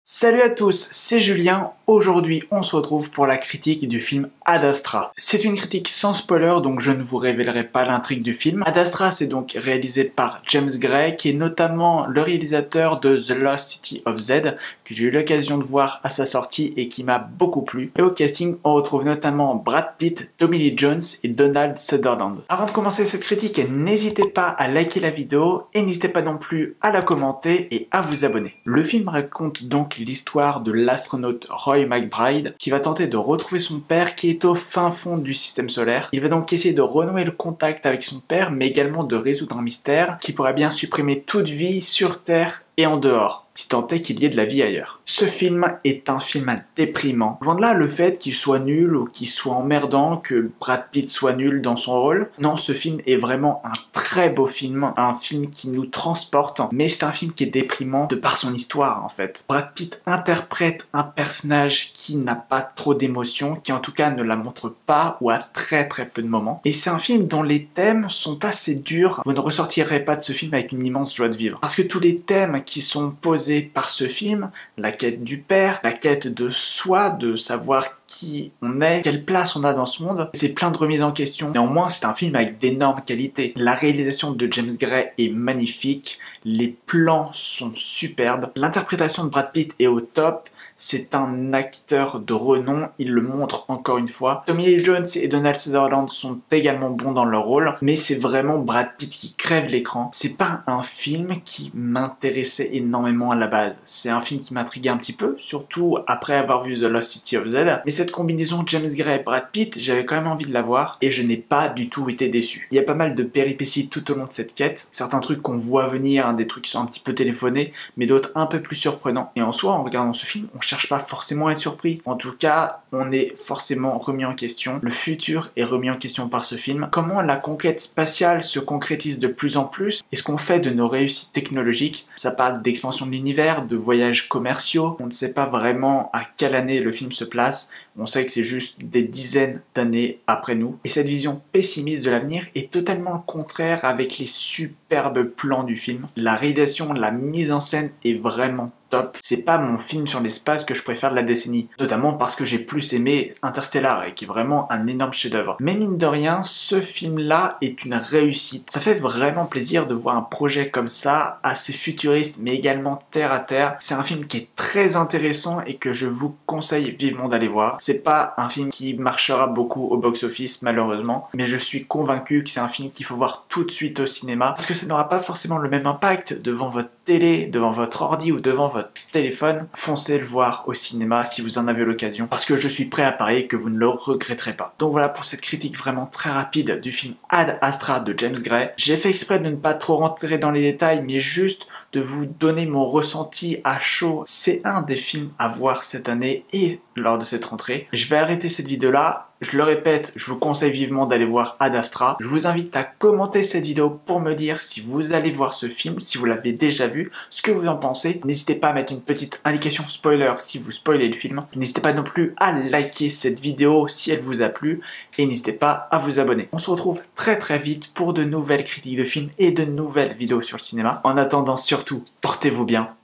Salut à tous, c'est Julien. Aujourd'hui, on se retrouve pour la critique du film Ad Astra. C'est une critique sans spoiler, donc je ne vous révélerai pas l'intrigue du film. Ad Astra, c'est donc réalisé par James Gray, qui est notamment le réalisateur de The Lost City of Z, que j'ai eu l'occasion de voir à sa sortie et qui m'a beaucoup plu. Et au casting, on retrouve notamment Brad Pitt, Tommy Lee Jones et Donald Sutherland. Avant de commencer cette critique, n'hésitez pas à liker la vidéo et n'hésitez pas non plus à la commenter et à vous abonner. Le film raconte donc l'histoire de l'astronaute Roy McBride qui va tenter de retrouver son père qui est au fin fond du système solaire. Il va donc essayer de renouer le contact avec son père mais également de résoudre un mystère qui pourrait bien supprimer toute vie sur Terre et en dehors, si tant est qu'il y ait de la vie ailleurs. Ce film est un film déprimant. Loin de là le fait qu'il soit nul ou qu'il soit emmerdant, que Brad Pitt soit nul dans son rôle. Non, ce film est vraiment un très beau film, un film qui nous transporte, mais c'est un film qui est déprimant de par son histoire en fait. Brad Pitt interprète un personnage qui n'a pas trop d'émotion, qui en tout cas ne la montre pas ou à très peu de moments. Et c'est un film dont les thèmes sont assez durs. Vous ne ressortirez pas de ce film avec une immense joie de vivre. Parce que tous les thèmes qui sont posés par ce film, la quête du père, la quête de soi, de savoir qui on est, quelle place on a dans ce monde, c'est plein de remises en question. Néanmoins, c'est un film avec d'énormes qualités. La réalisation de James Gray est magnifique, les plans sont superbes, l'interprétation de Brad Pitt est au top. C'est un acteur de renom, il le montre encore une fois. Tommy Lee Jones et Donald Sutherland sont également bons dans leur rôle, mais c'est vraiment Brad Pitt qui crève l'écran. C'est pas un film qui m'intéressait énormément à la base. C'est un film qui m'intriguait un petit peu, surtout après avoir vu The Lost City of Z. Mais cette combinaison James Gray et Brad Pitt, j'avais quand même envie de la voir, et je n'ai pas du tout été déçu. Il y a pas mal de péripéties tout au long de cette quête, certains trucs qu'on voit venir, des trucs qui sont un petit peu téléphonés, mais d'autres un peu plus surprenants. Et en soi, en regardant ce film, on cherche pas forcément à être surpris. En tout cas, on est forcément remis en question. Le futur est remis en question par ce film. Comment la conquête spatiale se concrétise de plus en plus et ce qu'on fait de nos réussites technologiques. Ça parle d'expansion de l'univers, de voyages commerciaux. On ne sait pas vraiment à quelle année le film se place. On sait que c'est juste des dizaines d'années après nous. Et cette vision pessimiste de l'avenir est totalement le contraire avec les superbes plans du film. La réalisation, la mise en scène est vraiment top. C'est pas mon film sur l'espace que je préfère de la décennie, notamment parce que j'ai plus aimé Interstellar et qui est vraiment un énorme chef-d'œuvre. Mais mine de rien, ce film-là est une réussite. Ça fait vraiment plaisir de voir un projet comme ça, assez futuriste mais également terre à terre. C'est un film qui est très intéressant et que je vous conseille vivement d'aller voir. C'est pas un film qui marchera beaucoup au box-office malheureusement, mais je suis convaincu que c'est un film qu'il faut voir tout de suite au cinéma parce que ça n'aura pas forcément le même impact devant votre télé, devant votre ordi ou devant votre téléphone. Foncez le voir au cinéma si vous en avez l'occasion parce que je suis prêt à parier que vous ne le regretterez pas. Donc voilà pour cette critique vraiment très rapide du film Ad Astra de James Gray. J'ai fait exprès de ne pas trop rentrer dans les détails mais juste de vous donner mon ressenti à chaud. C'est un des films à voir cette année et lors de cette rentrée. Je vais arrêter cette vidéo là. Je le répète, je vous conseille vivement d'aller voir Ad Astra. Je vous invite à commenter cette vidéo pour me dire si vous allez voir ce film, si vous l'avez déjà vu, ce que vous en pensez. N'hésitez pas à mettre une petite indication spoiler si vous spoilez le film. N'hésitez pas non plus à liker cette vidéo si elle vous a plu et n'hésitez pas à vous abonner. On se retrouve très vite pour de nouvelles critiques de films et de nouvelles vidéos sur le cinéma. En attendant, surtout, portez-vous bien.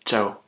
Ciao.